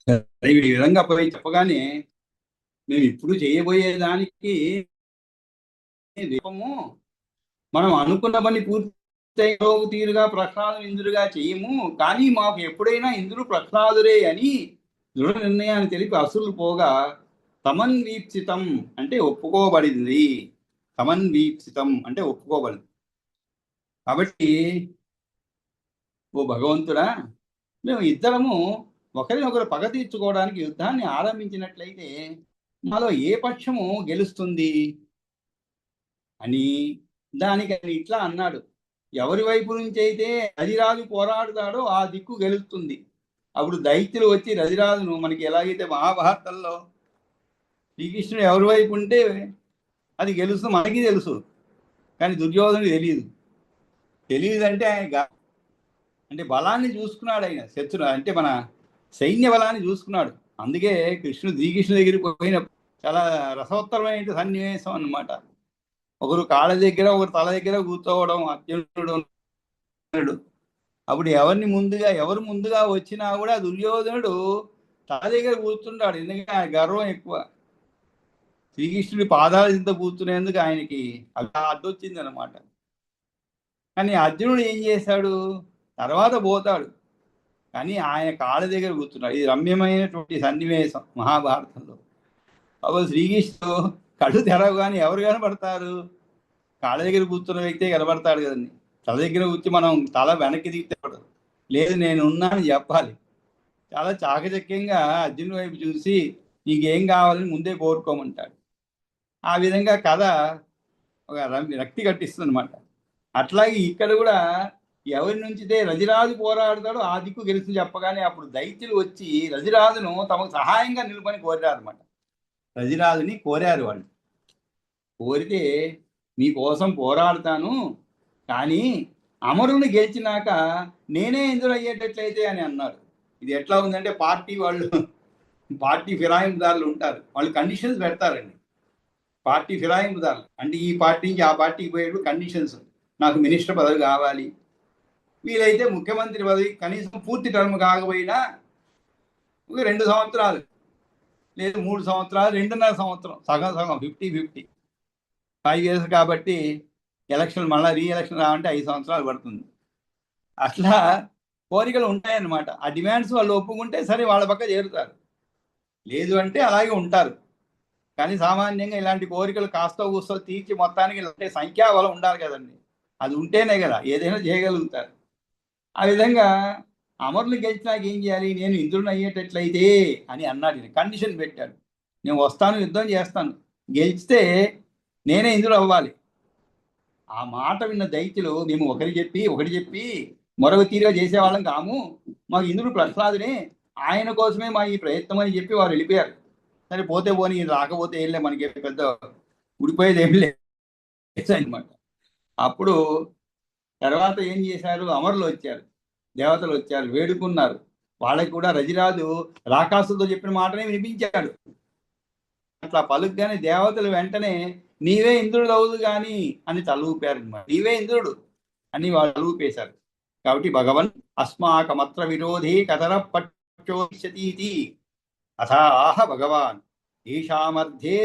ఈ విధంగా పోయి చెప్పగానే మేము ఇప్పుడు చేయబోయేదానికి దీపము మనం అనుకున్న పని పూర్తి తీరుగా ప్రహ్లాదు ఇంద్రుడిగా చేయము, కానీ మాకు ఎప్పుడైనా ఇంద్రుడు ప్రహ్లాదురే అని దృఢ నిర్ణయాన్ని తెలిపి అసురులు పోగా తమన్వీప్సితం అంటే ఒప్పుకోబడింది. తమన్వీప్సితం అంటే ఒప్పుకోబడింది. కాబట్టి ఓ భగవంతుడా, మేము ఇద్దరము ఒకరినొకరు పగ తీర్చుకోవడానికి యుద్ధాన్ని ఆరంభించినట్లయితే మాలో ఏ పక్షము గెలుస్తుంది అని దానికి ఆయన ఇట్లా అన్నాడు. ఎవరి వైపు నుంచి అయితే రజిరాజు పోరాడుతాడో ఆ దిక్కు గెలుస్తుంది. అప్పుడు దైత్యులు వచ్చి రజిరాజును, మనకి ఎలాగైతే మహాభారతంలో శ్రీకృష్ణుడు ఎవరి వైపు ఉంటే అది గెలుస్తుంది మనకి తెలుసు, కానీ దుర్యోధనుడు తెలియదు అంటే ఆయన అంటే బలాన్ని చూసుకున్నాడు. ఆయన శత్రు అంటే మన సైన్య బలాన్ని చూసుకున్నాడు. అందుకే శ్రీకృష్ణుడి దగ్గరికి పోయిన చాలా రసోత్తరమైన సన్నివేశం అన్నమాట. ఒకరు కాళ్ళ దగ్గర ఒకరు తల దగ్గర కూర్చోవడం అర్జునుడు. అప్పుడు ఎవరు ముందుగా వచ్చినా కూడా దుర్యోధనుడు తల దగ్గర కూర్చుంటాడు, ఎందుకంటే ఆయన గర్వం ఎక్కువ. శ్రీకృష్ణుడి పాదాల కింద కూర్చునేందుకు ఆయనకి అడ్డొచ్చింది అనమాట. కానీ అర్జునుడు ఏం చేశాడు, తర్వాత పోతాడు, కానీ ఆయన కాళ్ళ దగ్గర కూర్చున్నాడు. ఇది రమ్యమైనటువంటి సన్నివేశం మహాభారతంలో. అప్పుడు శ్రీకృష్ణుడు కళ్ళు తెరవగానే ఎవరు కనబడతారు, కాళ్ళ దగ్గర కూర్చున్న వ్యక్తే కనబడతాడు కదండి. తల దగ్గర కూర్చి మనం తల వెనక్కి దిగుతాడు, లేదు నేను ఉన్నాను చెప్పాలి. చాలా చాకచక్యంగా అర్జునుడి వైపు చూసి నీకేం కావాలని ముందే కోరుకోమంటాడు. ఆ విధంగా కథ ఒక రక్తి కట్టిస్తుంది అనమాట. అట్లాగే ఇక్కడ కూడా ఎవరి నుంచితే రజిరాజు పోరాడతాడో ఆ దిక్కు గెలుస్తూ చెప్పగానే అప్పుడు దైత్యులు వచ్చి రజిరాజును తమకు సహాయంగా నిలుపని కోరారు అనమాట. రజిరాజుని కోరారు వాళ్ళు. కోరితే మీకోసం పోరాడుతాను, కానీ అమరుని గెలిచినాక నేనే ఇంద్రుడు అయ్యేటట్లయితే అని అన్నారు. ఇది ఎట్లా ఉందంటే పార్టీ ఫిరాయింపుదారులు ఉంటారు, వాళ్ళు కండిషన్స్ పెడతారండి. పార్టీ ఫిరాయింపుదారులు అంటే ఈ పార్టీ నుంచి ఆ పార్టీకి పోయేటప్పుడు కండిషన్స్, నాకు మినిస్టర్ పదవి కావాలి, వీలైతే ముఖ్యమంత్రి పదవి కనీసం పూర్తి టర్మ్ కాకపోయినా 2 సంవత్సరాలు లేదు 3 సంవత్సరాలు, 2.5 సంవత్సరం, సగం 50-50, 5 years కాబట్టి ఎలక్షన్ మళ్ళీ రీఎలక్షన్ రావంటే 5 సంవత్సరాలు పడుతుంది. అట్లా కోరికలు ఉంటాయన్నమాట. ఆ డిమాండ్స్ వాళ్ళు ఒప్పుకుంటే సరే వాళ్ళ పక్క చేరుతారు, లేదు అంటే అలాగే ఉంటారు. కానీ సామాన్యంగా ఇలాంటి కోరికలు కాస్త కూస్తో తీర్చి మొత్తానికి ఇలాంటి సంఖ్యాబలం ఉండాలి కదండి. అది ఉంటేనే కదా ఏదైనా చేయగలుగుతారు. ఆ విధంగా అమరులు గెలిచినాక ఏం చేయాలి, నేను ఇంద్రుడిని అయ్యేటట్లయితే అని అన్నాడు. కండిషన్ పెట్టాడు, నేను వస్తాను, యుద్ధం చేస్తాను, గెలిస్తే నేనే ఇంద్రుడు అవ్వాలి. ఆ మాట విన్న దైత్యులు మేము ఒకటి చెప్పి మరొక తీరుగా చేసేవాళ్ళం కాము, మాకు ఇంద్రుడు ప్రహ్లాదునే, ఆయన కోసమే మా ఈ ప్రయత్నం అని చెప్పి వారు వెళ్ళిపోయారు. సరే పోతే పోని, రాకపోతే వెళ్ళే మనకి పెద్ద ఉడిపోయేది ఏం లేదు అనమాట. అప్పుడు తర్వాత ఏం చేశారు, అమరులు వచ్చారు, దేవతలు వచ్చారు, వేడుకున్నారు. వాళ్ళకి కూడా రజిరాజు రాకాసులతో చెప్పిన మాటనే వినిపించాడు. అట్లా పలుకుగానే దేవతలు వెంటనే నీవే ఇంద్రుడు అవుదు గాని అని తలూపారు అనమాట. నీవే ఇంద్రుడు అని వాళ్ళు తలూపేశారు. కాబట్టి భగవన్ అస్మాకమత్ర విరోధి కతర పక్షోషతీతి అథాహ భగవాన్ ఈశామర్థే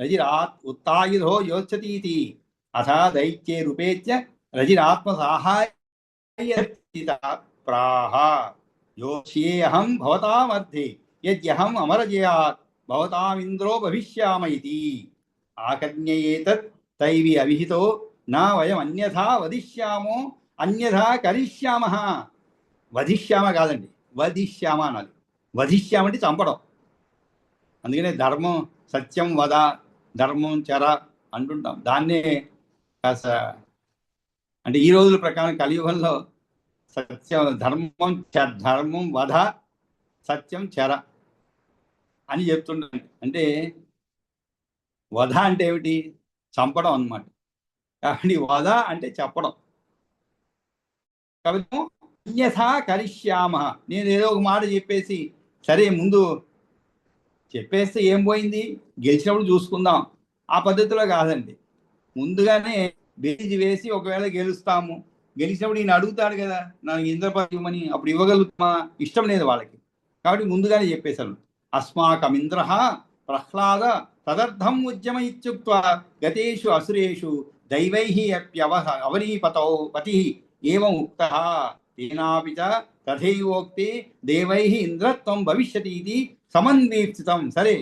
రజిరాత్ ఉత్తాయుధో యోత్సతీతి అథ దైత్యే రూపేత్య రజిరాత్మ సహాయ ప్రాహ యోష్యేహం భవతామర్థే యద్యహం అమరజయాత్ భవతామింద్రో భవిష్యామ ఇతి ఆకజ్ఞయేతత్ తైవి అవిహితో నా వయం అన్యథా వదిష్యామో అన్యథా కరిష్యామ. వధిష్యామ కాదండి, వధిష్యామ అనాలి. వధిష్యామ అంటే చంపడం. అందుకనే ధర్మం సత్యం వద, ధర్మం చెర అంటుంటాం. దాన్నే కాస్త అంటే ఈ రోజుల ప్రకారం కలియుగంలో సత్యం ధర్మం వధ, సత్యం చెర అని చెప్తుండే. అంటే వధ అంటే ఏమిటి, చంపడం అన్నమాట. కాబట్టి వధ అంటే చెప్పడం. కాబట్టి అన్యథా కరిష్యామ, నేను ఏదో ఒక మాట చెప్పేసి సరే ముందు చెప్పేస్తే ఏం పోయింది, గెలిచినప్పుడు చూసుకుందాం, ఆ పద్ధతిలో కాదండి. ముందుగానే బేజీ వేసి ఒకవేళ గెలిచినప్పుడు ఈయన అడుగుతాడు కదా నాకు ఇంద్రపదవి ఇవ్వమని, అప్పుడు ఇవ్వగలుగుతామా, ఇష్టం లేదు వాళ్ళకి. కాబట్టి ముందుగానే చెప్పేశాను. అస్మాకమింద్ర ప్రహ్లాద తదర్థం ఉద్యమ ఇత్యుక్త్వా గతేషు అసురేషు దైవైః అవనీపతౌ పతి ఏవం ఉక్తః తేనాపి చ తథైవోక్తే దేవైః ఇంద్రత్వం భవిష్యతి ఇది సమన్వీక్షితం. సరే,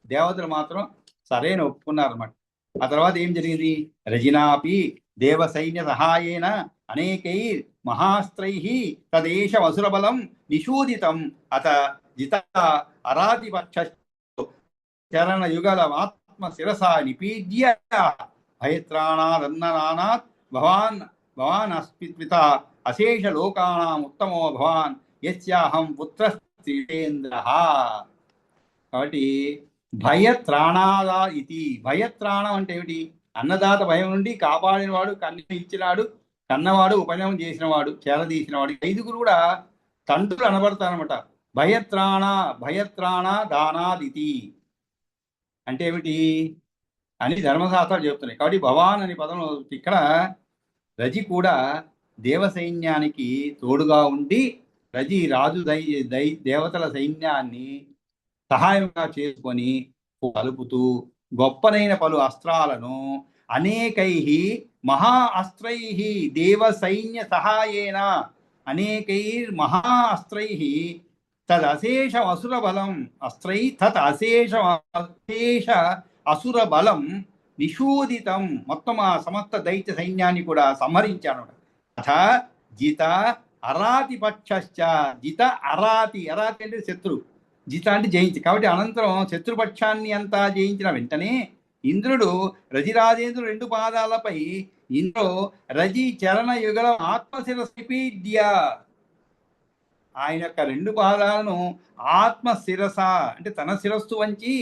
దేవతలు మాత్రం సరైన ఒప్పుకున్నారన్నమాట. ఆ తర్వాత ఏం జరిగింది? రజినాపి దేవ సైన్య సహాయేన అనేకై మహాస్త్రైః తదేశ వసురబలం నిషూదితం అత జిత అరాతిపక్ష చరణ యుగల ఆత్మ శిరసా నిపీడ్య భయత్రాణాదన్ననానాత్ భవాన్ భవాన్ అస్మిత అశేష లోకానాం ఉత్తమో భవాన్ యస్యాహం పుత్రస్త్రీంద్రః. కాబట్టి భయత్రాణాదా ఇది. భయత్రాణం అంటే ఏమిటి? అన్నదాత భయం నుండి కాపాడినవాడు, కన్ను ఇచ్చినాడు, కన్నవాడు, ఉపనయనం చేసినవాడు, చేరదీసినవాడు, ఐదుగురు కూడా తండ్రులు అనబడతారనమాట. భయత్రాణ దానాదితి అంటే ఏమిటి అని ధర్మశాస్త్రాలు చెప్తున్నాయి. కాబట్టి భవాన్ అనే పదం ఇక్కడ రజి కూడా దేవసైన్యానికి తోడుగా ఉండి రజి రాజు దేవతల సైన్యాన్ని సహాయంగా చేసుకొని కలుపుతూ గొప్పనైన పలు అస్త్రాలను అనేకై మహా అస్త్రై దేవ సైన్య సహాయేన మహా అస్త్రై తదశేష అసుర బలం అస్త్రై తత్ అశేష అసుర బలం నిషూదితం. మొత్తం ఆ సమస్త దైత్య సైన్యాన్ని కూడా సంహరించాడు. అథ జిత అరాతి పక్షశ్చ. జిత అరాతి, అరాతి అంటే శత్రు, జిత అంటే జయించి. కాబట్టి అనంతరం శత్రుపక్షాన్ని అంతా జయించిన వెంటనే ఇంద్రుడు రజిరాజేంద్రుడు 2 పాదాలపై ఇంద్రో రజి చరణ యుగల ఆత్మశిరస్పీడ్య. ఆయన యొక్క 2 పాదాలను ఆత్మ శిరస అంటే తన శిరస్సు వంచి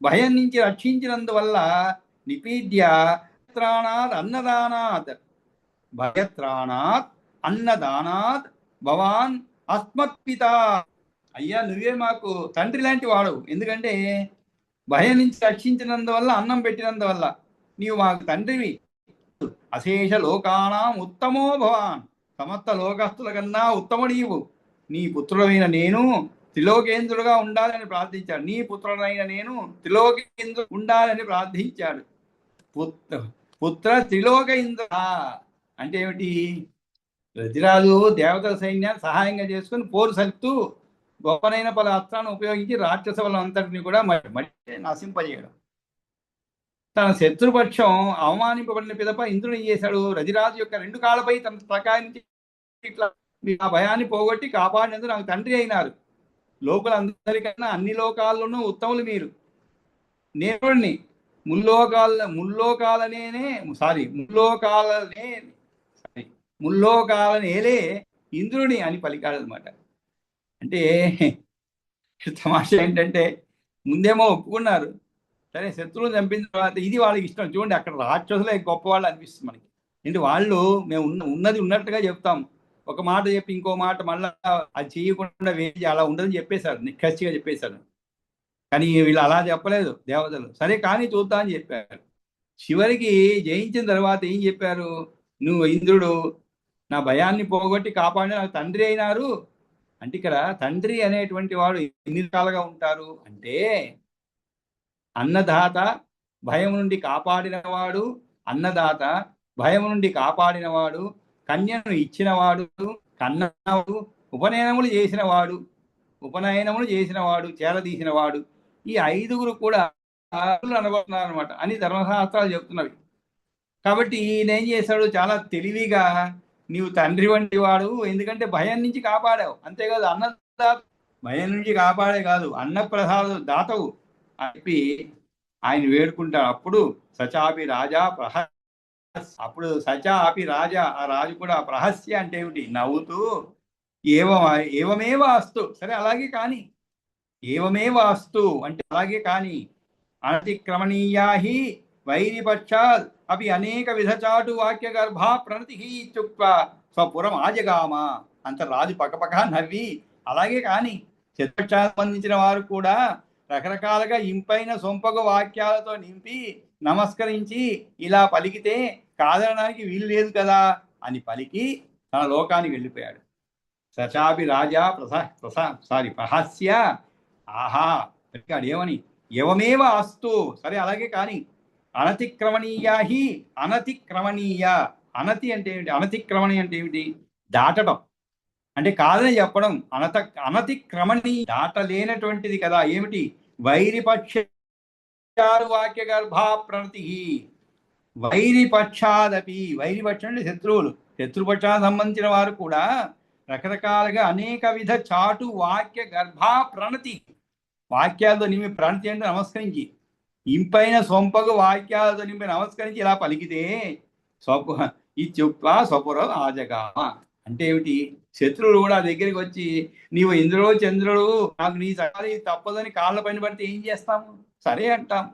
భయం నుంచి రక్షించినందువల్ల నిపీడ్య భయత్రాణాత్ అన్నదానాత్ భయత్రాణాత్ అన్నదానాత్ భవాన్ అస్మత్పిత. అయ్యా, నువ్వే మాకు తండ్రి లాంటి వాడవు. ఎందుకంటే భయం నుంచి రక్షించినందువల్ల, అన్నం పెట్టినందువల్ల నీవు మాకు తండ్రివి. అశేష లోకానాం ఉత్తమో భవాన్. సమస్త లోకస్తుల కన్నా ఉత్తముడీవు. నీ పుత్రుడైన నేను త్రిలోకేంద్రుడుగా ఉండాలని ప్రార్థించాడు. నీ పుత్రుడైన నేను త్రిలోకేంద్రుడు ఉండాలని ప్రార్థించాడు. పుత్ర త్రిలోక ఇంద్ర అంటే ఏమిటి? రతిరాజు దేవతల సైన్యాన్ని సహాయంగా చేసుకుని పోరు సలుపుతూ గొప్పనైన పలు అస్త్రాలను ఉపయోగించి రాక్షస బలం అంతటిని కూడా నశింపజేయడం. తన శత్రుపక్షం అవమానింపబడిన పిదప ఇంద్రుడు ఏం చేశాడు? రజిరాజు యొక్క 2 కాళ్ళపై తన ప్రకారించి ఇట్లా ఆ భయాన్ని పోగొట్టి కాపాడినందుకు నాకు తండ్రి అయినారు. లోకులందరికన్నా అన్ని లోకాల్లోనూ ఉత్తములు మీరు. నేనుడిని ముల్లోకాలనేలే ఇంద్రుని అని పలికాడనమాట. అంటే తమాషా ఏంటంటే ముందేమో ఒప్పుకున్నారు, సరే శత్రువులు చంపిన తర్వాత ఇది వాళ్ళకి ఇష్టం. చూడండి, అక్కడ రాక్షసులే గొప్పవాళ్ళు అనిపిస్తుంది మనకి. ఏంటి వాళ్ళు మేము ఉన్నది ఉన్నట్టుగా చెప్తాం, ఒక మాట చెప్పి ఇంకో మాట మళ్ళా అది చేయకుండా వేసి అలా ఉండదని చెప్పేశారు, నిక్కచ్చిగా చెప్పేశారు. కానీ వీళ్ళు అలా చెప్పలేదు దేవతలు. సరే కానీ చూద్దాం అని చెప్పారు. చివరికి జయించిన తర్వాత ఏం చెప్పారు? నువ్వు ఇంద్రుడు నా భయాన్ని పోగొట్టి కాపాడి నాకు తండ్రి అయినారు అంటే ఇక్కడ తండ్రి అనేటువంటి వాడు ఎన్ని రకాలుగా ఉంటారు అంటే అన్నదాత భయం నుండి కాపాడినవాడు, అన్నదాత భయం నుండి కాపాడినవాడు, కన్యను ఇచ్చినవాడు, కన్నవాడు, ఉపనయనములు చేసినవాడు, చేరదీసినవాడు, ఈ 5గురు కూడా అనబడుతున్నారు అనమాట అని ధర్మశాస్త్రాలు చెప్తున్నవి. కాబట్టి ఈయనేం చేశాడు? చాలా తెలివిగా నీవు తండ్రి వంటి వాడు, ఎందుకంటే భయం నుంచి కాపాడావు. అంతేకాదు అన్నదాత భయం నుంచి కాపాడే కాదు, అన్నప్రసాద దాతవు అని చెప్పి ఆయన వేడుకుంటాడు. అప్పుడు సచాపి రాజా ఆ రాజు కూడా ప్రహస్య అంటే ఏమిటి? నవ్వుతూ ఏవమేవ అస్తు, సరే అలాగే కానీ, ఏవమేవ అస్తు అంటే అలాగే కానీ, అనతిక్రమణీయాహి వైరిపక్షాత్ అవి అనేక విధచాటు వాక్య గర్భా ప్రణతి ఇత్యుక్త్వా స్వపురం ఆజగామ. అంత రాజు పక్కపక్క నవ్వి అలాగే కానీ, శత్రుపక్షానికి సంబంధించిన వారు కూడా రకరకాలుగా ఇంపైన సొంపగు వాక్యాలతో నింపి నమస్కరించి ఇలా పలికితే కాదనడానికి వీలు లేదు కదా అని పలికి తన లోకానికి వెళ్ళిపోయాడు. సచాపి రాజా ప్రహస్య ఆహా అడిగాడు ఏమని, ఎవమేవ అస్తు, సరే అలాగే కానీ, అనతిక్రమణీయా హి అనతిక్రమణీయ. అనతి అంటే ఏమిటి, అనతిక్రమణి అంటే ఏమిటి, దాటడం అంటే కాదని చెప్పడం. అనతిక్రమణి దాటలేనటువంటిది కదా. ఏమిటి, వైరిపక్షాలు వాక్య గర్భా ప్రణతి. వైరిపక్షాదపి, వైరిపక్షం అంటే శత్రువులు, శత్రుపక్షానికి సంబంధించిన వారు కూడా రకరకాలుగా అనేక విధ చాటు వాక్య గర్భా ప్రణతి, వాక్యాలతో నింపి, ప్రణతి అంటే నమస్కరించి, ఇంపైన సొంపగు వాక్యాలతో నింపి నమస్కరించి ఇలా పలికితే స్వపు ఈ చెప్వా స్వపుర ఆజగామ అంటే ఏమిటి, శత్రువులు కూడా దగ్గరికి వచ్చి నీవు ఇంద్రుడు చంద్రుడు నాకు నీ సకాలి తప్పదని కాళ్ళ పైన పడితే ఏం చేస్తాము, సరే అంటాం.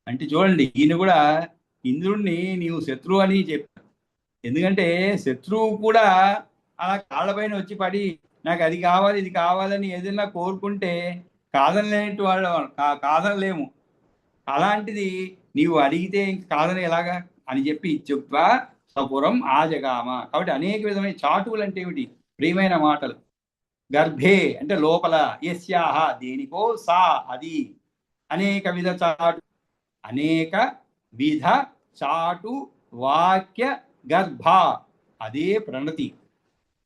అంటే చూడండి, ఈయన కూడా ఇంద్రుణ్ణి నీవు శత్రువు అని చెప్పారు. ఎందుకంటే శత్రువు కూడా అలా కాళ్ళపైన వచ్చి పడి నాకు అది కావాలి ఇది కావాలని ఏదైనా కోరుకుంటే కాదనలేని వాళ్ళు కాదనలేము. అలాంటిది నీవు అడిగితే ఇంక కాదని ఎలాగా అని చెప్పి చెప్తా సపురం ఆజగామ. కాబట్టి అనేక విధమైన చాటువులు అంటే ఏమిటి, ప్రియమైన మాటలు. గర్భే అంటే లోపల, యస్యాహ దేనికో, సా అది, అనేక విధ చాటు, అనేక విధ చాటు వాక్య గర్భ అదే ప్రణతి.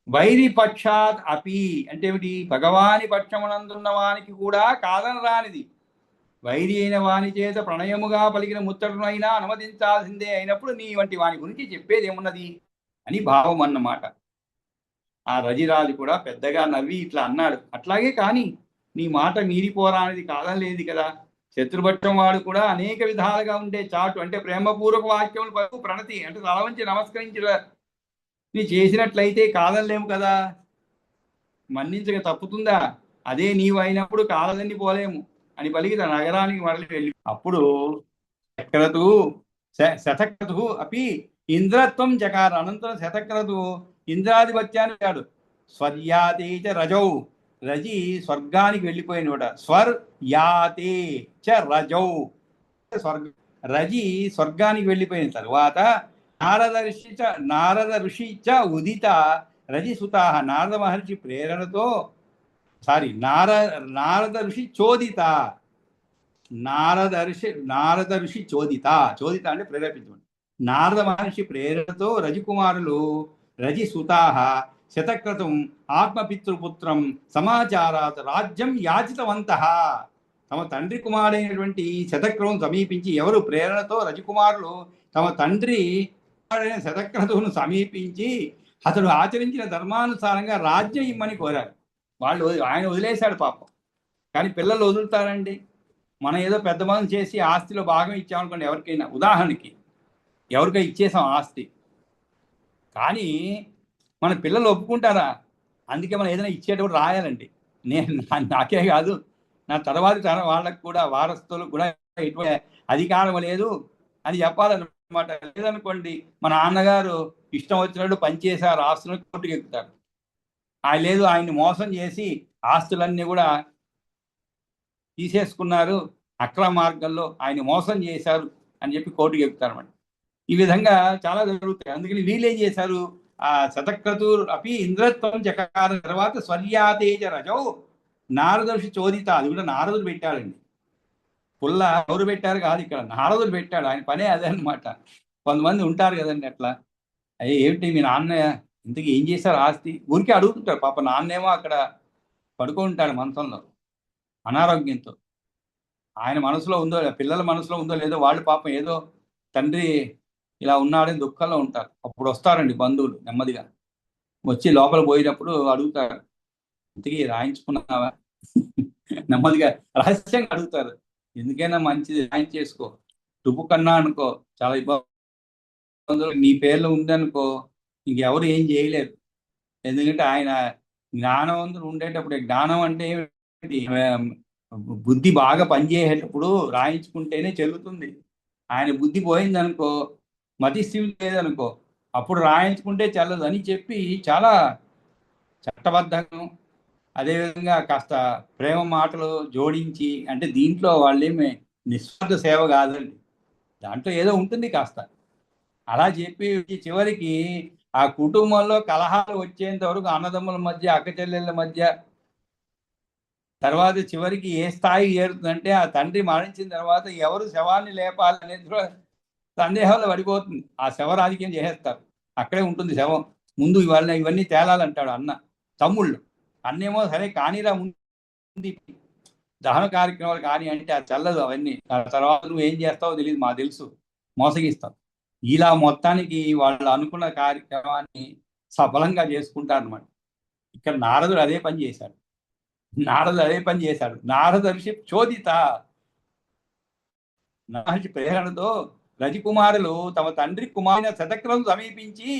వైరి పక్షాత్ అపి అంటే ఏమిటి, భగవాని పక్షమునందున్న వానికి కూడా కాదనరానిది. వైరి అయిన వాని చేత ప్రణయముగా పలికిన ముత్తడునైనా అనుమతించాల్సిందే అయినప్పుడు నీ వంటి వాని గురించి చెప్పేది ఏమున్నది అని భావం అన్నమాట. ఆ రజిరాజు కూడా పెద్దగా నవ్వి ఇట్లా అన్నాడు, అట్లాగే కానీ నీ మాట మీరిపోరానిది కాదనలేదు కదా. శత్రుపక్షం వాడు కూడా అనేక విధాలుగా ఉండే చాటు అంటే ప్రేమపూర్వక వాక్యములు పలుకు ప్రణతి అంటే తల వంచి నమస్కరించిన నీ చేసినట్లయితే కాదనలేము కదా, మన్నించక తప్పుతుందా. అదే నీవు అయినప్పుడు కాదని పోలేము అని పలికి తన నగరానికి మరలి వెళ్ళి, అప్పుడు శతక్రతు అపి ఇంద్రత్వం చకార. అనంతరం శతక్రతు ఇంద్రాధిపత్యాన్ని కాడు. స్వర్యాతే చ రజౌ, రజి స్వర్గానికి వెళ్ళిపోయినట. స్వర్యాతే చ రజౌ, రజి స్వర్గానికి వెళ్ళిపోయిన తర్వాత నారద ఋషి చ ఉదిత రజిసుత, నారద మహర్షి ప్రేరణతో నారద ఋషి చోదిత, నారద ఋషి చోదిత అంటే ప్రేరేపించండి. నారద మహర్షి ప్రేరణతో రజికుమారులు రజిసుతాహ శతక్రతం ఆత్మపితృపుత్రం సమాచారాత్ రాజ్యం యాచితవంతః. తమ తండ్రి కుమారుడైనటువంటి శతక్రతువును సమీపించి, ఎవరు ప్రేరణతో రజకుమారులు తమ తండ్రి కుమారుడైన శతక్రతువును సమీపించి అతడు ఆచరించిన ధర్మానుసారంగా రాజ్యం ఇమ్మని కోరారు. వాళ్ళు ఆయన వదిలేశాడు పాపం, కానీ పిల్లలు వదులుతారండి. మనం ఏదో పెద్ద మనం చేసి ఆస్తిలో భాగం ఇచ్చామనుకోండి, ఎవరికైనా ఉదాహరణకి ఎవరికైనా ఇచ్చేసాం ఆస్తి, కానీ మన పిల్లలు ఒప్పుకుంటారా? అందుకే మనం ఏదైనా ఇచ్చేటప్పుడు రాయాలండి. నాకే కాదు, నా తర్వాతి వాళ్ళకు కూడా, వారసులకు కూడా ఎటువంటి అధికారం లేదు అని చెప్పాలన్నమాట. లేదనుకోండి, మా నాన్నగారు ఇష్టం వచ్చినట్టు పనిచేశారు, ఆస్తులను కోర్టుకు ఎక్కుతారు. ఆయన లేదు, ఆయన్ని మోసం చేసి ఆస్తులన్నీ కూడా తీసేసుకున్నారు, అక్రమ మార్గంలో ఆయన మోసం చేశారు అని చెప్పి కోర్టుకు ఎక్కుతారన్నమాట. ఈ విధంగా చాలా జరుగుతాయి. అందుకని వీళ్ళు ఏం చేశారు, ఆ శతక్రతు అపి ఇంద్రత్వం చకార తర్వాత స్వర్యాతేజ రజౌ నారదర్షి చోదిత, అది కూడా నారదుడు పెట్టాడండి. పుల్ల ఎవరు పెట్టారు కాదు, ఇక్కడ నారదుడు పెట్టాడు. ఆయన పనే అదే అనమాట. కొంతమంది ఉంటారు కదండి అట్లా, అయ్యే ఏమిటి మీ నాన్న ఇంతకీ ఏం చేశారు ఆస్తి, ఊరికే అడుగుతుంటారు. పాప నాన్నేమో అక్కడ పడుకుంటాడు మంచంలో అనారోగ్యంతో. ఆయన మనసులో ఉందో, పిల్లల మనసులో ఉందో లేదో, వాళ్ళు పాపం ఏదో తండ్రి ఇలా ఉన్నాడని దుఃఖంలో ఉంటారు. అప్పుడు వస్తారండి బంధువులు నెమ్మదిగా వచ్చి లోపల పోయినప్పుడు అడుగుతారు, ఇంతకీ రాయించుకున్నావా నెమ్మదిగా రహస్యంగా అడుగుతారు. ఎందుకైనా మంచిది రాయించేసుకో, తుప్పు కన్నా అనుకో, చాలా ఇబ్బందులు నీ పేర్లు ఉందనుకో ఇంకెవరు ఏం చేయలేరు. ఎందుకంటే ఆయన జ్ఞానవంతుడు ఉండేటప్పుడు, జ్ఞానం అంటే బుద్ధి బాగా పనిచేసేటప్పుడు రాయించుకుంటేనే చెల్లుతుంది. ఆయన బుద్ధి పోయిందనుకో, మతిస్థితి లేదనుకో, అప్పుడు రాయించుకుంటే చెల్లదు అని చెప్పి చాలా చట్టబద్ధంగా, అదేవిధంగా కాస్త ప్రేమ మాటలు జోడించి, అంటే దీంట్లో వాళ్ళేమి నిస్వార్థ సేవ కాదండి, దాంట్లో ఏదో ఉంటుంది కాస్త. అలా చెప్పి చివరికి ఆ కుటుంబంలో కలహాలు వచ్చేంత వరకు అన్నదమ్ముల మధ్య, అక్కచెల్లెళ్ళ మధ్య, తర్వాత చివరికి ఏ స్థాయి చేరుతుందంటే ఆ తండ్రి మరణించిన తర్వాత ఎవరు శవాన్ని లేపాలనే సందేహంలో పడిపోతుంది. ఆ శవ రాజకీయం చేసేస్తారు. అక్కడే ఉంటుంది శవం. ముందు ఇవన్నీ తేలాలంటాడు అన్న. తమ్ముళ్ళు అన్నేమో సరే కానీరా ఉంది దహన కార్యక్రమాలు కానీ అంటే అది చల్లదు అవన్నీ. తర్వాత నువ్వు ఏం చేస్తావో తెలియదు, మాకు తెలుసు, మోసగిస్తావు. ఇలా మొత్తానికి వాళ్ళు అనుకున్న కార్యక్రమాన్ని సఫలంగా చేసుకుంటారు అనమాట. ఇక్కడ నారదుడు అదే పని చేశాడు. నారద ఋషి చోదిత మహర్షి ప్రేరణతో రజకుమారులు తమ తండ్రి కుమారుని శతక్రను సమీపించి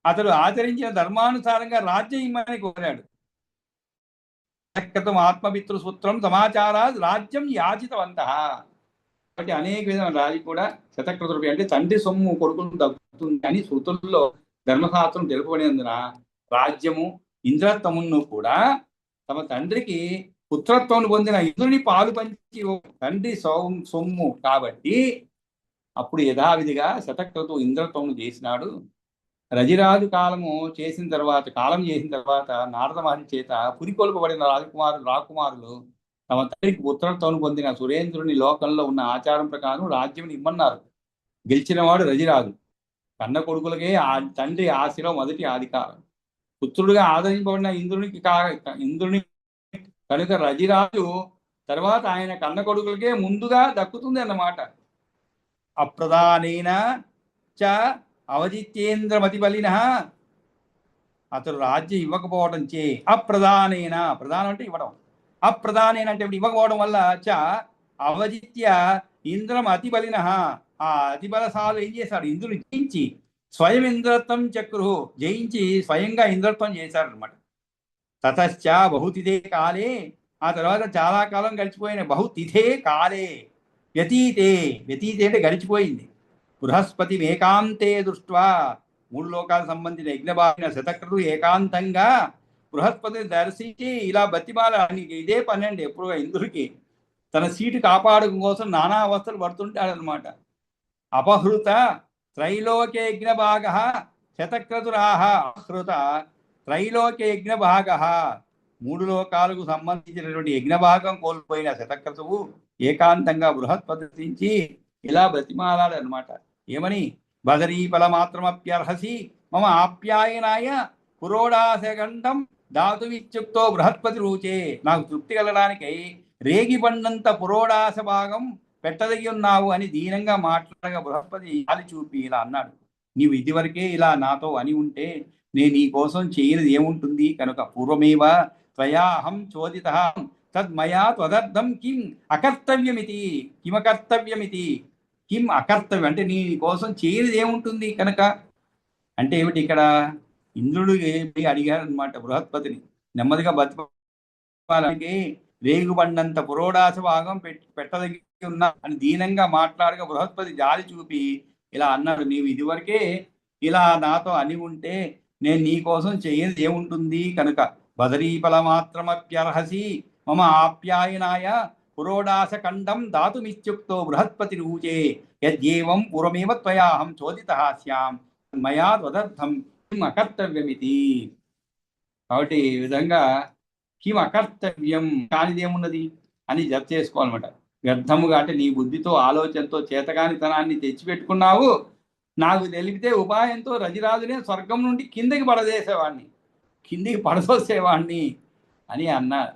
అతడు ఆచరించిన ధర్మానుసారంగా రాజ్యం ఇమ్మని కోరాడు. ఆత్మపితృ సూత్రం సమాచారా రాజ్యం యాచితవంత. కాబట్టి అనేక విధమైన రాజు కూడా శతక్రతుడు అంటే తండ్రి సొమ్ము కొడుకులు దక్కుతుంది అని సూత్రుల్లో ధర్మశాస్త్రం తెలుపబడినందున రాజ్యము ఇంద్రత్వమును కూడా తమ తండ్రికి పుత్రత్వం పొందిన ఇంద్రుని పాలు పంచి తండ్రి సొమ్ము కాబట్టి అప్పుడు యథావిధిగా శతక్రతు ఇంద్రత్వం చేసినాడు. రజిరాజు కాలం చేసిన తర్వాత నారద మహర్షి చేత పురికొల్పబడిన రాకుమారులు తమ తండ్రికి పుత్రత్వం పొందిన సురేంద్రుని లోకంలో ఉన్న ఆచారం ప్రకారం రాజ్యం ఇమ్మన్నారు. గెలిచినవాడు రజిరాజు. కన్న కొడుకులకే ఆ తండ్రి ఆశలో మొదటి అధికారం. పుత్రుడిగా ఆదరింపబడిన ఇంద్రుని కనుక రజిరాజు తర్వాత ఆయన కన్న కొడుకులకే ముందుగా దక్కుతుంది అన్నమాట. అప్రధానైన చ అవజిత్యేంద్రమతి బలిన అతడు రాజ్యం ఇవ్వకపోవడం చే అప్రధానైన, ప్రధానం అంటే ఇవ్వడం, అప్రధానైన అంటే ఇవ్వకపోవడం వల్ల చ అవజిత్య ఇంద్రం అతి బలిన ఆ అతిబలశాలు ఏం చేశాడు, ఇంద్రుని జయించి స్వయం ఇంద్రత్వం చక్రు జయించి స్వయంగా ఇంద్రత్వం చేశాడు అనమాట. తతశ్చ బహుతిథే కాలే, ఆ తర్వాత చాలా కాలం గడిచిపోయిన బహుతిథే కాలే వ్యతీతే అంటే గడిచిపోయింది. బృహస్పతి ఏకాంతే దృష్ట్వా, 3 లోకాలకు సంబంధించిన యజ్ఞబాలిన శతక్రతు ఏకాంతంగా బృహస్పతిని దర్శించి ఇలా బతిమాల, ఇదే పన్నెండు ఎప్పుడు ఇంద్రుడికి తన సీటు కాపాడడం కోసం నానా అవస్థలు పడుతుంటాడనమాట. అపహృత త్రైలోక్య యజ్ఞభాగ శతక్రతురాహ అపహృత త్రైలోక్య యజ్ఞభాగ, 3 లోకాలకు సంబంధించినటువంటి యజ్ఞభాగం కోల్పోయిన శతక్రతువు ఏకాంతంగా బృహస్పతి ఇలా బతిమాలాడనమాట. ఏమని? బదరీఫల మాత్రమప్యర్హసి మమ ఆప్యాయనాయ పురోడాశగండం ధాతువిత్యుక్తో బృహస్పతి రూచే. నాకు తృప్తి కలగడానికై రేగిబండంత పురోడాశ భాగం పెట్టదగి ఉన్నావు అని దీనంగా మాట్లాడగా బృహస్పతి గాలి చూపి ఇలా అన్నాడు, నీవు ఇదివరకే ఇలా నాతో అని ఉంటే నేను నీ కోసం చేయనిది ఏముంటుంది? కనుక పూర్వమేవ త్వయాహం చోదిత తద్మయా త్వదర్థం కిం అకర్తవ్యమితి. కిమకర్తవ్యమితి, కిం అకర్తవ్యం అంటే నీ కోసం చేయనిది ఏముంటుంది కనుక అంటే ఏమిటి? ఇక్కడ ఇంద్రుడు అడిగారు అనమాట బృహస్పతిని, నెమ్మదిగా బతికి రేగుబండంత పురోడాశ భాగం పెట్టదగి ఉన్నా అని దీనంగా మాట్లాడగా బృహస్పతి జాలి చూపి ఇలా అన్నాడు, నీవు ఇదివరకే ఇలా నాతో అని ఉంటే నేను నీ కోసం చేయనిది ఏముంటుంది కనుక బదరీఫల మాత్రమప్యర్హసి మమ ఆప్యాయనాయ పురోడాశ ఖండం దాతుమిత్యుక్తో బృహస్పతి రూచే యద్యేవం పూర్వమేవ త్వయాహం చోదితః స్యాం మయా త్వదర్థం కిం అకర్తవ్యమితి. కాబట్టి ఈ విధంగా కిం అకర్తవ్యం కానిది ఏమున్నది అని జత చేసుకోవాలన్నమాట. వ్యర్థముగా అంటే నీ బుద్ధితో ఆలోచనతో చేతగానితనాన్ని తెచ్చిపెట్టుకున్నావు, నాకు తెలిపితే ఉపాయంతో రజిరాజునే స్వర్గం నుండి కిందికి పడదోసేవాణ్ణి అని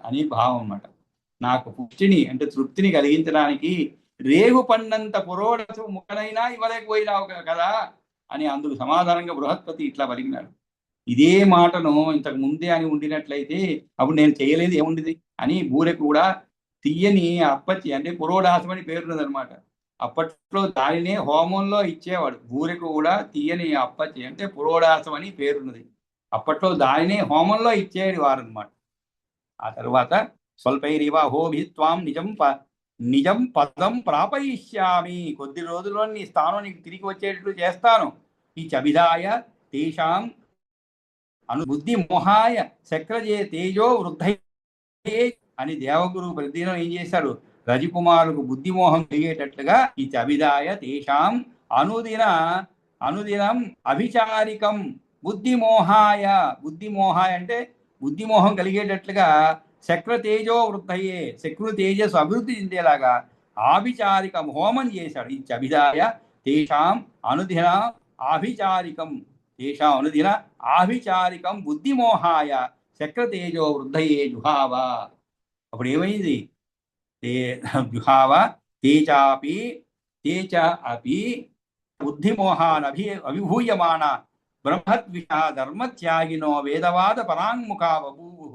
అని భావం అన్నమాట. నాకు పుష్టిని అంటే తృప్తిని కలిగించడానికి రేగు పండంత పురోడసు ముఖనైనా ఇవ్వలేకపోయినావు కదా అని అందుకు సమాధానంగా బృహస్పతి ఇట్లా పలికినాడు. ఇదే మాటను ఇంతకు ముందే అని ఉండినట్లయితే అప్పుడు నేను చేయలేదు ఏముండిది అని బూరెకు కూడా తీయని అప్పచ్చి అంటే పురోడాసం అని పేరున్నదనమాట. అప్పట్లో దానినే హోమంలో ఇచ్చేవాడు. బూరెకు కూడా తీయని అప్పచ్చి అంటే పురోడాసం అని పేరున్నది. అప్పట్లో దానినే హోమంలో ఇచ్చేది వారనమాట. ఆ తర్వాత స్వల్పైరివ హోభిత్వాం నిజం పదం ప్రాపయిష్యామి, కొద్ది రోజుల్లో నీ స్థానం నీకు తిరిగి వచ్చేటట్లు చేస్తాను. ఈ చబిదాయ తేషాం అనుబుద్ధి మోహాయ శక్రజే తేజో వృద్ధయే అని దేవగురు ప్రతిదినం ఏం చేశాడు? రజకుమారులకు బుద్ధిమోహం కలిగేటట్లుగా ఈ చబిదాయ తేషాం అనుదిన అనుదినం అభిచారికం బుద్ధిమోహాయ. బుద్ధిమోహాయ అంటే బుద్ధిమోహం కలిగేటట్లుగా శక్ర తేజో వృద్ధయే, శక్రు తేజస్సు అభివృద్ధి చెందేలాగా ఆభిచారికం హోమం చేశాడు. ఈ అభిదాయ తేషాం అనుదిన ఆభిచారికం, తేషాం అనుదిన ఆభిచారికం బుద్ధిమోహాయ శక్ర తేజో వృద్ధయే జుహావ. అప్పుడు ఏమైంది? జుహావ తేచాపి తేచ అపి బుద్ధిమోహాన్ అభిభూయమాన బ్రహ్మద్విష ధర్మత్యాగినో వేదవాద పరాంముఖా బభూవు.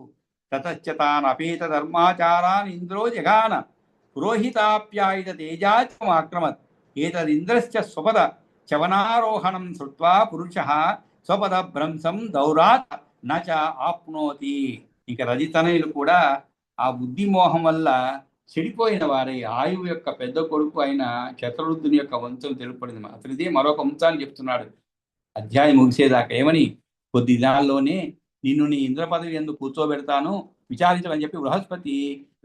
తతశ్చ తాన్ అపేత ధర్మాచారాన్ ఇంద్రో జగాన పురోహితాప్యాయుధ తేజాచమాక్రమత్. ఏతదింద్రశ్చ స్వపద చవనారోహణం శ్రుత్వా పురుషః స్వపద భ్రంశం దౌరాత్ నచ ఆప్నోతి. ఇక రజితనయులు కూడా ఆ బుద్ధిమోహం వల్ల చెడిపోయిన వారే. ఆయువు యొక్క పెద్ద కొడుకు అయిన శతరుద్ధుని యొక్క వంశం తెలుపడింది. అతనిదే మరొక వంశాన్ని చెప్తున్నాడు అధ్యాయం ముగిసేదాకా. ఏమని? కొద్ది దినాల్లోనే నిన్ను నీ ఇంద్ర పదవి ఎందుకు కూర్చోబెడతాను, విచారించమని చెప్పి బృహస్పతి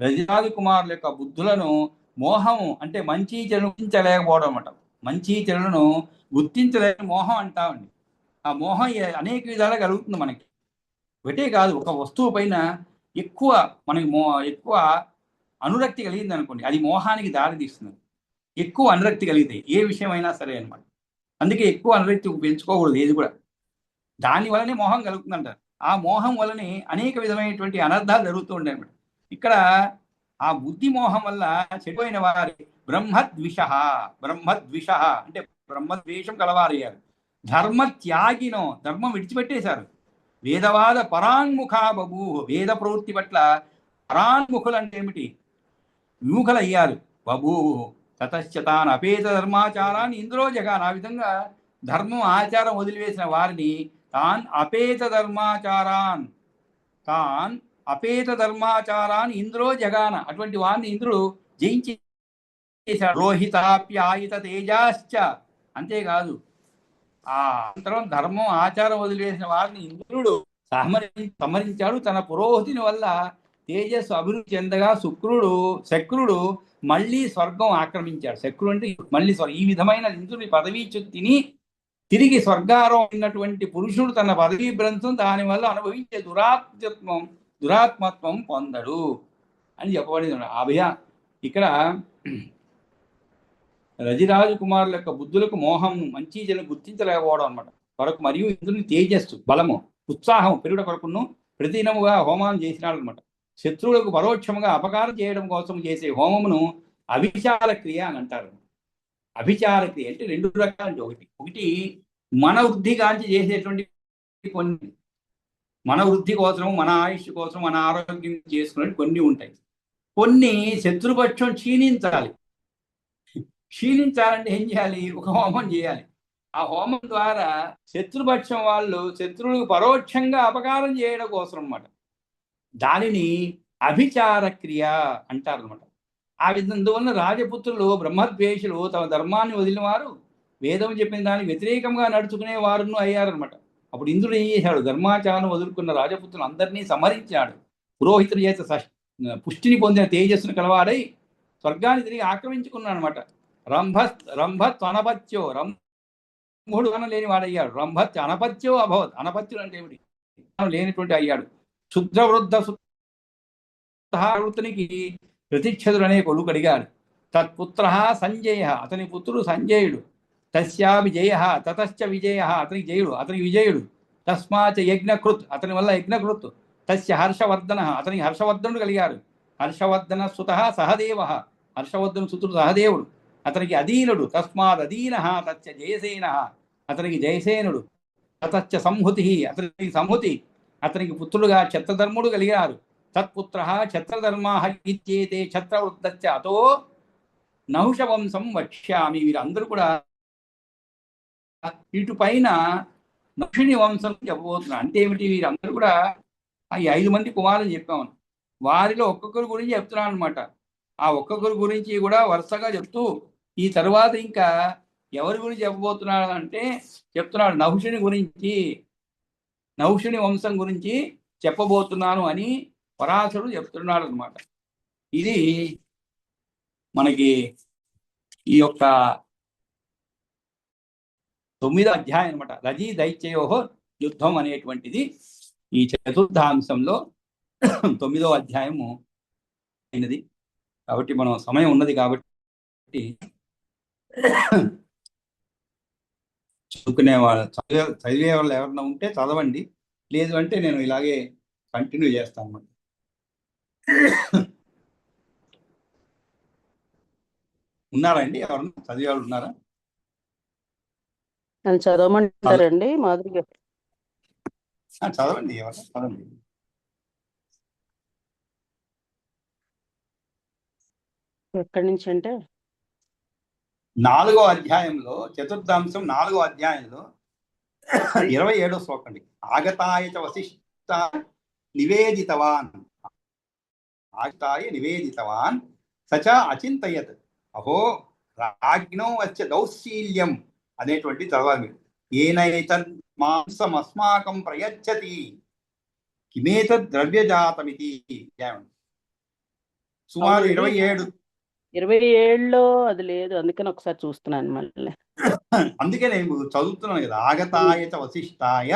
రజిరాజు కుమారుల యొక్క బుద్ధులను, మోహము అంటే మంచి చెడును గుర్తించలేకపోవడం అన్నమాట. మంచి చెడులను గుర్తించలేని మోహం అంటామండి. ఆ మోహం అనేక విధాలుగా కలుగుతుంది మనకి. ఒకటే కాదు, ఒక వస్తువు పైన ఎక్కువ మనకి ఎక్కువ అనురక్తి కలిగింది అనుకోండి, అది మోహానికి దారి తీస్తుంది. ఎక్కువ అనురక్తి కలిగితే ఏ విషయమైనా సరే అనమాట. అందుకే ఎక్కువ అనురక్తి పెంచుకోకూడదు ఏది కూడా. దాని వల్లనే మోహం కలుగుతుందంటారు. ఆ మోహం వల్లనే అనేక విధమైనటువంటి అనర్థాలు జరుగుతూ ఉంటాయి అనమాట. ఇక్కడ ఆ బుద్ధి మోహం వల్ల చెడిపోయిన వారి బ్రహ్మద్విష, బ్రహ్మద్విష అంటే బ్రహ్మద్వేషం కలవారయ్యారు. ధర్మత్యాగినో, ధర్మం విడిచిపెట్టేశారు. వేదవాద పరాన్ముఖా బభూ, వేద ప్రవృత్తి పట్ల పరాన్ముఖులు అంటే ఏమిటి? విముఖులయ్యారు. బభూ తతశ్చ తాన్ అపేత ధర్మాచారాన్ని ఇంద్రో జగాన్. ఆ విధంగా ధర్మం ఆచారం వదిలివేసిన వారిని తాన్ అపేత ధర్మాచారాన్ ఇంద్రో జగాన, అటువంటి వారిని ఇంద్రుడు జయించి రోహితాప్యాయుత తేజాశ్చ. అంతేకాదు, ఆ అంతరం ధర్మం ఆచారం వదిలివేసిన వారిని ఇంద్రుడు సంహరించాడు. తన పురోహితుని వల్ల తేజస్సు అభివృద్ధి చెందగా శక్రుడు మళ్ళీ స్వర్గం ఆక్రమించాడు. శక్రుడు అంటే మళ్ళీ ఈ విధమైన ఇంద్రుడి పదవీచ్యుతిని తిరిగి స్వర్గారోహమైనటువంటి పురుషుడు తన పదవీ భ్రంశం దానివల్ల అనుభవించే దురాత్మత్వం పొందడు అని చెప్పబడింది. ఇక్కడ రజిరాజు కుమారుల యొక్క బుద్ధులకు మోహం మంచి జనం గుర్తించలేకపోవడం అనమాట కొరకు, మరియు ఇంద్రుని తేజస్సు బలము ఉత్సాహం పెరుగుట కొరకును ప్రతిదినముగా హోమాన్ని చేసినాడు అనమాట. శత్రువులకు పరోక్షముగా అపకారం చేయడం కోసం చేసే హోమమును అభిచార క్రియ అని అంటారు. అభిచార క్రియ అంటే రెండు రకాలు. ఒకటి మన వృద్ధి కాంచి చేసేటువంటి కొన్ని, మన వృద్ధి కోసం, మన ఆయుష్ కోసం, మన ఆరోగ్యం చేసుకునే కొన్ని ఉంటాయి. కొన్ని శత్రుపక్షం క్షీణించాలంటే ఏం చేయాలి? ఒక హోమం చేయాలి. ఆ హోమం ద్వారా శత్రుపక్షం వాళ్ళు శత్రువులకు పరోక్షంగా అపకారం చేయడం కోసం అన్నమాట. దానిని అభిచార క్రియ అంటారు అనమాట. ఆ విధంగా రాజపుత్రులు బ్రహ్మద్వేషులు తమ ధర్మాన్ని వదిలిన వారు, వేదం చెప్పిన దానికి వ్యతిరేకంగా నడుచుకునే వారును అయ్యారనమాట. అప్పుడు ఇంద్రుడు ఏం చేశాడు? ధర్మాచారం వదులుకున్న రాజపుత్రులు అందరినీ సంహరించాడు. పురోహితుల చేత పుష్టిని పొందిన తేజస్సును కలవాడై స్వర్గాన్ని తిరిగి ఆక్రమించుకున్నాడు అనమాట. రంభత్ అనపత్యో, రంభుడు లేని వాడయ్యాడు. రంభత్ అనపత్యో అభవత్. అనపత్యుడు అంటే ఏమిటి? లేనిటువంటి అయ్యాడు. శుద్ధ వృద్ధ వృత్తునికి ప్రతిక్షదుడు అనే కొడుకు అడిగాడు. తత్పుత్ర సంజయ, అతని పుత్రుడు సంజయుడు. తస్యా విజయ, తతశ్చ విజయ, అతనికి జయుడు, అతనికి విజయుడు. తస్మాచ యజ్ఞకృత్, అతని వల్ల యజ్ఞకృత్. తస్య హర్షవర్ధన, అతనికి హర్షవర్ధనుడు కలిగాడు. హర్షవర్ధన సుత సహదేవ, హర్షవర్ధను సుతుడు సహదేవుడు. అతనికి అధీనుడు. తస్మాత్ అధీన తచ్చ జయసేన, అతనికి జయసేనుడు. తతశ్చ సంహుతి, అతనికి సంహుతి. అతనికి పుత్రుడుగా క్షత్రధర్ముడు కలిగారు. తత్పుత్ర క్షత్రధర్మా ఇత్యేతే క్షత్రవృద్ధ అతో నహుషవంశం వక్ష్యామి. వీరందరూ కూడా ఇటు పైన నహుషుని వంశం చెప్పబోతున్నారు. అంటే ఏమిటి? వీరందరూ కూడా ఈ 5 మంది కుమారులు చెప్పాము. వారిలో ఒక్కొక్కరి గురించి చెప్తున్నాను అనమాట. ఆ ఒక్కొక్కరి గురించి కూడా వరుసగా చెప్తూ ఈ తర్వాత ఇంకా ఎవరి గురించి చెప్పబోతున్నాడు అంటే చెప్తున్నాడు, నహుషుని గురించి, నహుషుని వంశం గురించి చెప్పబోతున్నాను అని పరాశరుడు చెప్తున్నాడు అనమాట. ఇది మనకి ఈ యొక్క 9వ అధ్యాయం అనమాట. రజీ దైత్యయో యుద్ధం అనేటువంటిది ఈ చతుర్థాంశంలో 9వ అధ్యాయము అయినది. కాబట్టి మనం సమయం ఉన్నది కాబట్టి చదువుకునే వాళ్ళు చదివే వాళ్ళు ఎవరైనా ఉంటే చదవండి, లేదు అంటే నేను ఇలాగే కంటిన్యూ చేస్తాను అన్నమాట. ఉన్నారా అండి ఎవరన్నా చదివే వాళ్ళు ఉన్నారా? నన్ను చదవమంటారండి మాధురి గారు? చదవండి, ఎవరన్నా చదవండి. ఎక్కడి నుంచి అంటే 4వ అధ్యాయంలో, చతుర్థాంశం 4వ అధ్యాయంలో 27వ శ్లోకం అండి. ఆగతాయ చ వశిష్ఠ నివేదితవాన్, ఆగతాయ నివేదితవాన్ సచ అచింతయత్ అహో రాజ్ఞో వచ్చే దౌశీల్యం అనేటువంటి చదవాలి మీరు. ఏనైతన్ మాంసం అస్మాకం ప్రయచ్చతి కిమేతద్ ద్రవ్యజాతమితి. సుమారు 27లో అది లేదు, అందుకని ఒకసారి చూస్తున్నాను మళ్ళీ. అందుకే నేను చదువుతున్నాను కదా. ఆగతాయ చ వశిష్ఠాయ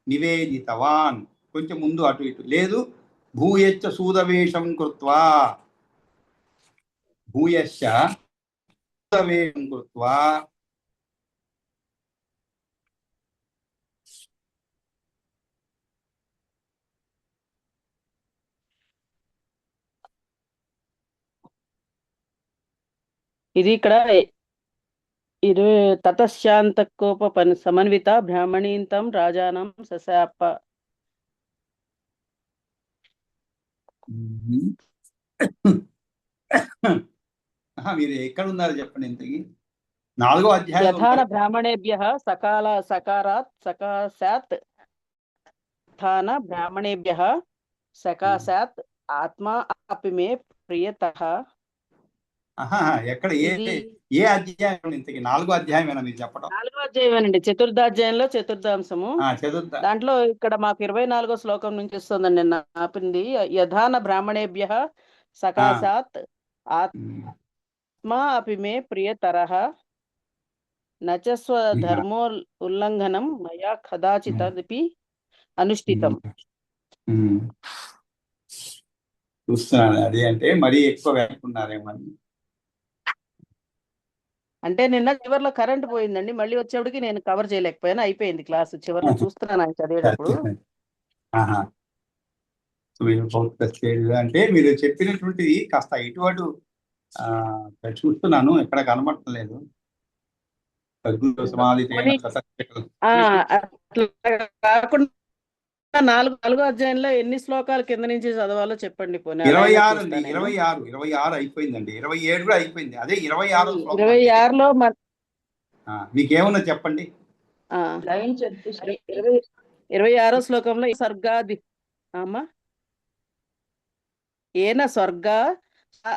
నివేదితవాన్, కొంచెం ముందు అటు ఇటు లేదు. భూయశ్చ సూదవేషం కృత్వా, భూయశ్చ సూదవేషం కృత్వా ఇది ఇక్కడ తతశాంతకోప సమన్విత బ్రాహ్మణీంతం రాజానం సశాప. మీరు ఎక్కడ ఉన్నారు చెప్పండి. ఇంతకి 4వ అధ్యాయం. యథాన బ్రాహ్మణేభ్యః సకారాత్ సకాశాత్, యథాన బ్రాహ్మణేభ్యః సకాశాత్ ఆత్మా అపి మే ప్రియతః. ఎక్కడ ఏ అధ్యాయం? ఇంతకి 4వ అధ్యాయమేనా మీరు చెప్పడం? 4వ అధ్యాయమేనండి, చతుర్థాధ్యాయంలో చతుర్థాంశము. దాంట్లో ఇక్కడ మాకు 24వ శ్లోకం నుంచి వస్తుందండి. నిన్న ఆపింది యథాన బ్రాహ్మణేభ్యః సకాశాత్ ఆత్మా అపి మే ప్రియతరః నచ స్వధర్మో ఉల్లంఘనం మయా కదాచిదపి అనుష్ఠితం. చూస్తున్నాను అది, అంటే మరీ ఎక్కువ వెనుకున్నారేమని. అంటే నిన్న చివరిలో కరెంట్ పోయిందండి, మళ్ళీ వచ్చేప్పటికి నేను కవర్ చేయలేకపోయాను, అయిపోయింది క్లాస్. చివరిలో చూస్తున్నాను ఆయన చదివేటప్పుడు. అంటే మీరు చెప్పినటువంటిది కాస్త ఇటువంటి చూస్తున్నాను, ఎక్కడ కనబడలేదు. కాకుండా 4వ అధ్యాయంలో ఎన్ని శ్లోకాలు కింద నుంచి చదవాలో చెప్పండి. 26 అయిపోయిందండి. 27 కూడా అయిపోయింది. అదే 26లో మీకేమన్నా చెప్పండి. 26వ శ్లోకంలో స్వర్గాది ఏన స్వర్గా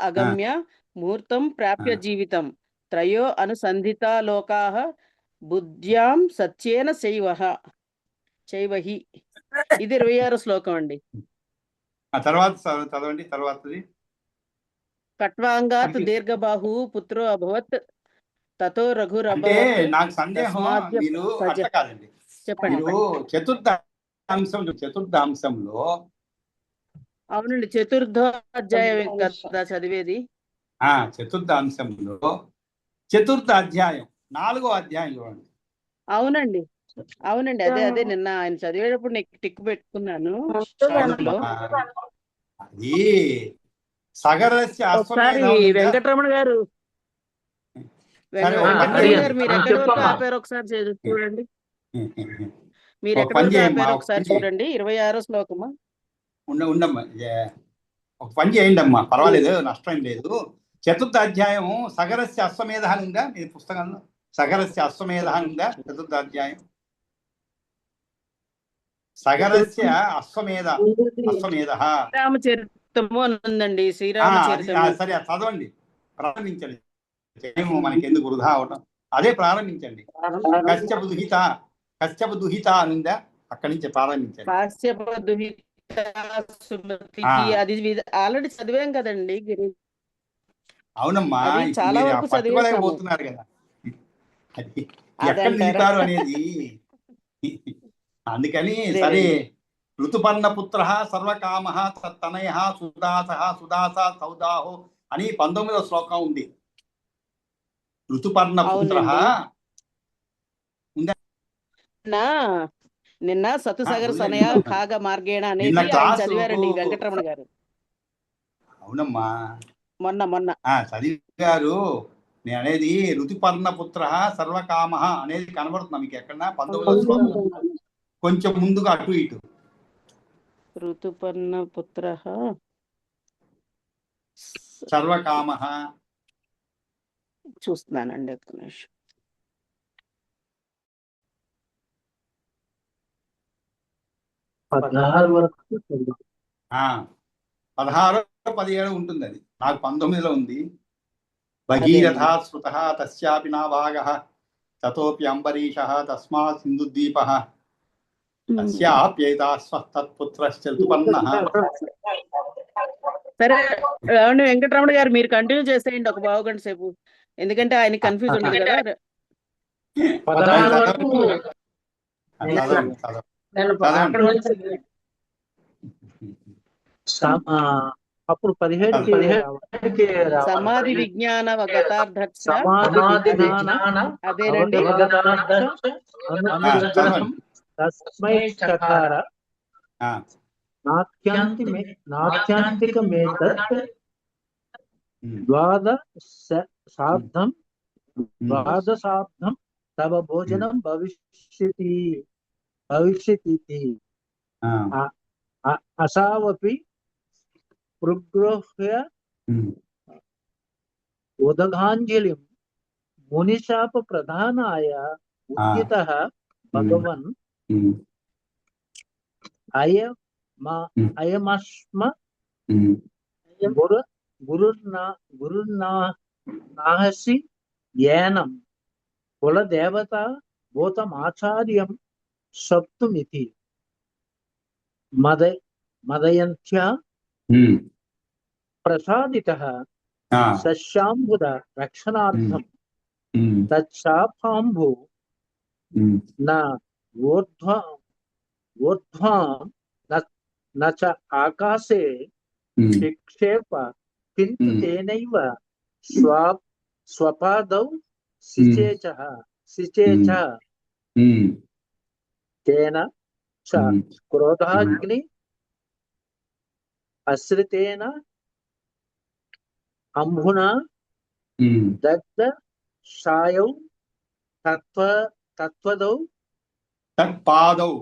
అగమ్య ముహూర్తం ప్రాప్య జీవితం త్రయో అనుసంధిత లోకాః బుద్ధ్యాం సత్యేన చైవహి. ఇది 26వ శ్లోకం అండి. తర్వాత చదవండి. తర్వాతది కట్వాంగాత్ దీర్ఘబాహు పుత్రో అభవత్ తతో రఘురభవత్. నాకు సందేహం, మీరు అట్లా కాదండి. చెప్పండి. చతుర్థాంశంలో అవునండి, చతుర్థాధ్యాయం కదా చదివేది. చతుర్థాంశంలో చతుర్థ అధ్యాయం 4వ అధ్యాయం చూడండి. అవునండి, అదే నిన్న ఆయన చదివేటప్పుడు నీకు టిక్ పెట్టుకున్నాను. అది సగరస్య వెంకటరమణ గారు మీరు ఎక్కడి వరకు ఆపారు ఒకసారి చూడండి. మీరు ఎక్కడి వరకు ఆపారు ఒకసారి చూడండి. 26వ శ్లోకమా? ఉండమ్మా, ఒక పని చేయండి అమ్మా, పర్వాలేదు, నష్టం లేదు. చతుర్థ అధ్యాయం సగరస్య అశ్వమేధ అని ఉందా మీ పుస్తకంలో? సగరస్య అశ్వమేధ అని ఉందా చతుర్థ అధ్యాయం? సగరస్య అశ్వమేధ శ్రీరామచరితము ఉందండి. శ్రీరామచరితము. సరే, చదవండి, ప్రారంభించండి. మనకి ఎందుకు వృధా అవటం, అదే ప్రారంభించండి. కశ్యప దుహిత అని ఉందా, అక్కడి నుంచి ప్రారంభించండి. కశ్యప దుహిత అది ఆల్రెడీ చదివాం కదండి. అవునమ్మా, చాలా వరకు చదివేసాము పోతున్నారు కదా. ఎక్కడ నిలుతారు అనేది. అందుకని సరే, ఋతుపర్ణ పుత్ర సర్వకామ తనయ సుదాస సుదాస సౌదాహో అని 19వ శ్లోకం ఉంది. ఋతుపర్ణ పుత్ర నిన్న సతుసాగర్ సనయ భాగ మార్గేణ అనేది ఆయన చదివారండి వెంకటరమణ గారు. అవునమ్మా, మొన్న చదివారు. నేను అనేది ఋతుపర్ణ పుత్ర సర్వకామ అనేది కనబడుతున్నా మీకు ఎక్కడన్నా 19వ శ్లోకం కొంచెం ముందుగా అటు ఇటు. ఋతుపర్ణ పుత్ర సర్వకామ చూస్తున్నానండి, ఒక్క నిమిషం. 16-17 ఉంటుంది. అది నాకు 19లో ఉంది. భగీరథ స్మృత తస్యాపి నా భాగః తతోపి అంబరీష తస్మాత్ సింధుద్వీపః తస్యాప్యైతాస్వస్తత్పుత్రశ్చ ఋతుపర్ణః. సరే వెంకటరమణ గారు మీరు కంటిన్యూ చేసేయండి ఒక పావు గంట సేపు, ఎందుకంటే ఆయన కన్ఫ్యూజ్ ఉండదు కదా. అప్పుడు 17 సమాధి విజ్ఞాన అదేనండి. తస్మై చకార నాట్యాంతికమేతత్ ద్వాదశాబ్దం తవ భోజనం భవిష్యతి అసావపి ప్రగృహ్య ఉదగాంజలిం మునిశాప ప్రధానాయ ఉద్యతః భగవన్ అయమస్మ గురుర్నాహసి ఏనం కులదేవత భూతమాచార్యం సప్తుమితి మదయంత్యా ప్రసాదితః సస్యాంబుద రక్షణార్థం తచ్చాపాంబు ఊర్ధ్వం నచ ఆకాశే నిక్షేప కింతు తేనైవ స్వపాదౌ సిచేచ తేన చ క్రోధాగ్ని అశ్రితేన అంబునా దగ్ధ సాయౌ తత్వదౌ తత్పాదౌ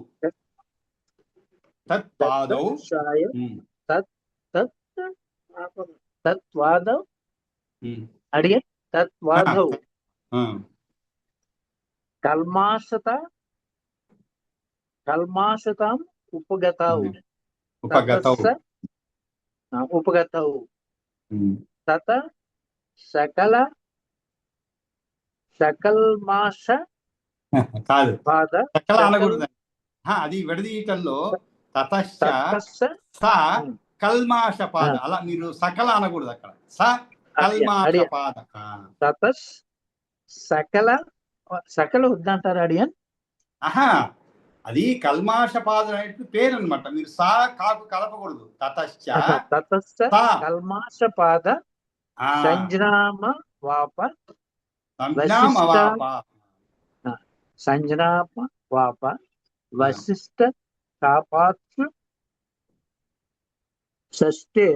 తత్వాదౌ అడిగే తత్వాదౌ కల్మాషతాం ఉపగతౌ తత సకల్మాష కాదు, పాద సకల అనకూడదు. అది విడదీయటంలో తతశ్చ కల్మాష పాద, అలా మీరు సకల అనకూడదు అక్కడ. కల్మాష పాద తత సకల వద్దంటారు అడియన్. అది కల్మాష పాద అనేటువంటి పేరు అనమాట. మీరు కాకు కలపకూడదు. తతశ్చ కల్మాష పాద సంజ్ఞామ వాప వశిష్ట కాపాత్ర షష్ఠే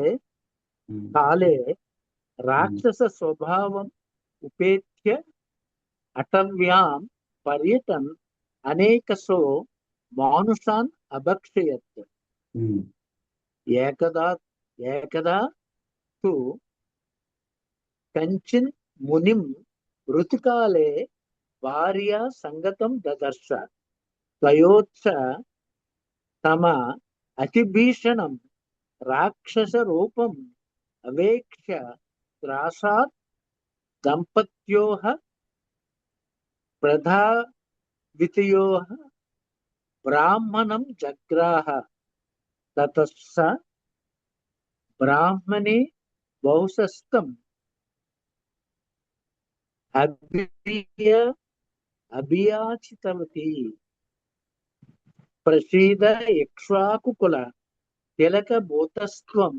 కాలే రాక్షస స్వభావం ఉపేత్య అటవ్యాం పర్యటన్ అనేకసో మానుషాన్ అభక్షయత్. ఏకదా తు కంచిన్ మునిం ఋతుకాలే భార్యా సంగతం దదర్శ త్వయోత్స తమ అతిభీషణం రాక్షస రూపం అవేక్ష్య త్రాసాత్ దంపత్యోః ప్రధావితయోః బ్రాహ్మణం జగ్రాహ. తతః బ్రాహ్మణే బహుశస్తం అభిప్రియ अभियाचितवती प्रसीद इक्ष्वाकुकुल तिलकभूतस्त्वं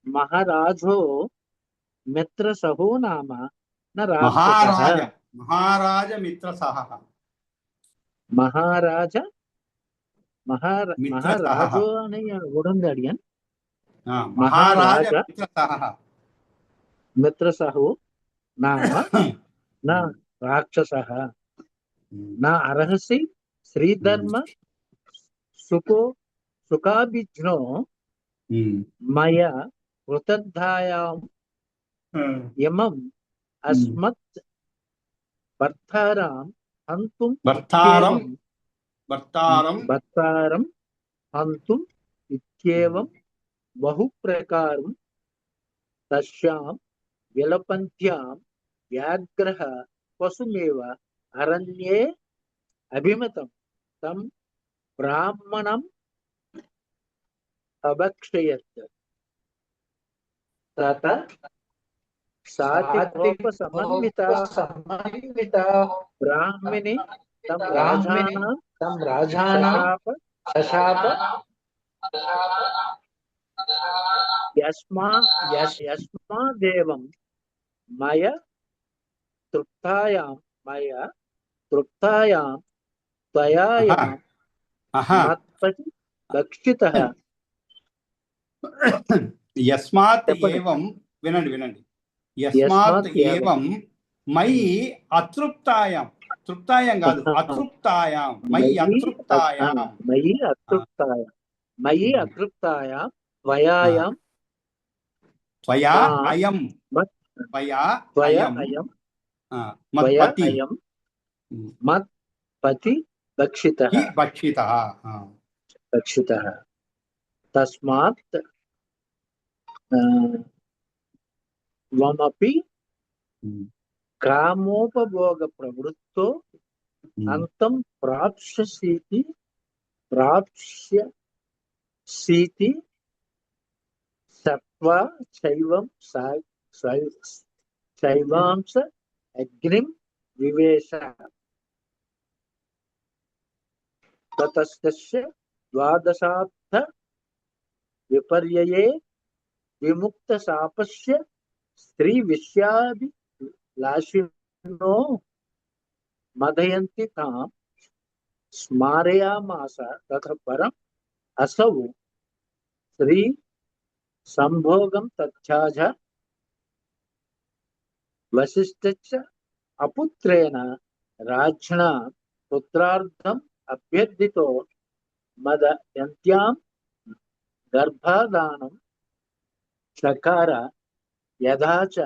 महाराजो मित्रसहो नाम न राक्षसः महाराज मित्रसः महाराज महाराजो అని కూడా ఉంది అడియన్ महाराज मित्रसहो नाम न राक्षसः न अर्हसि श्रीधर्म सुखाभिज्ञो मया कृतधायाम् इमम् अस्मत् भर्तारं हन्तुम् इत्येवं बहुप्रकारं तस्यां विलपन्त्यां व्याघ्रः पशुमेव अरण्ये अभिमतं तं ब्राह्मणम् अभक्षयत् ततः सात्विकोपसमन्विता ब्राह्मणे तं राजानं शशाप यस्मादेवं मया तृप्तायां त्वयायां मत्पति भक्षितः यस्मात् एवं विनंడి यस्मात् एवं मयि अतृप्तायां तृप्तायां కాదు अतृप्तायां मयि अतृप्तायां त्वयायां त्वया अयं मत्पति भक्षितः तस्मात् वमपि कामोपभोग प्रवृत्तो अंतं प्राप्स्यसीति सत्वा शैवांस अग्निं विवेश ततस्तस्य द्वादशार्थ विपर्यये विमुक्तशापस्य स्त्रीविषयाभिलाषिनो मदयन्ति तां स्मारयामास ततः परम् असौ श्री संभोगं तच्छाज वसिष्ठश्च अपुत्रेण राज्ञा पुत्रार्थम् अभ्यर्थितो मदयन्त्यां गर्भाधानं चकार यदा च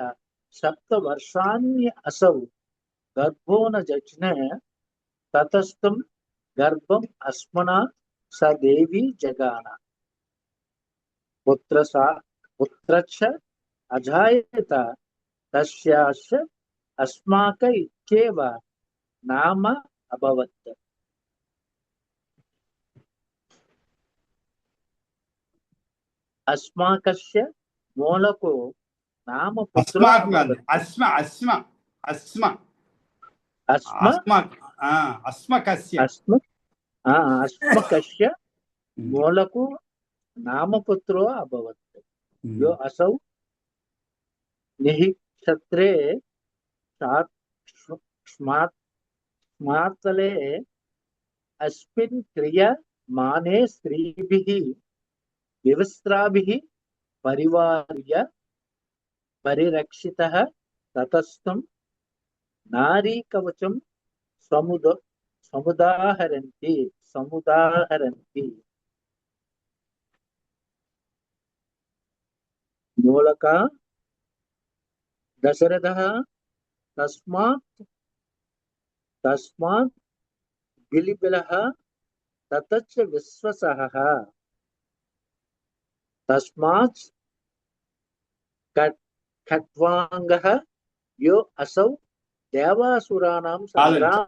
7 वर्षाणि असौ गर्भो न जज्ञे ततस्तं गर्भम् अस्मना स देवी जगान पुत्रश्च अजायत तस्यास्य अस्माक इत्येव नाम अभवत् अस्माकस्य मूलको नाम अस्मकस्य मूलको नाम पुत्रो अभवत् यो असौ निःक्षत्रे स्मातले अस्मिन् क्रियमाणे स्त्रीभिः विवस्त्राभिः परिवार्य परिरक्षितः ततस्तं नारी कवचं समुदाहरन्ति मूलका दशरथः तस्मात् बिलिबिलः ततश्च विश्वसः तस्मात् खट्वांगः यो असौ देवासुराणां संग्राम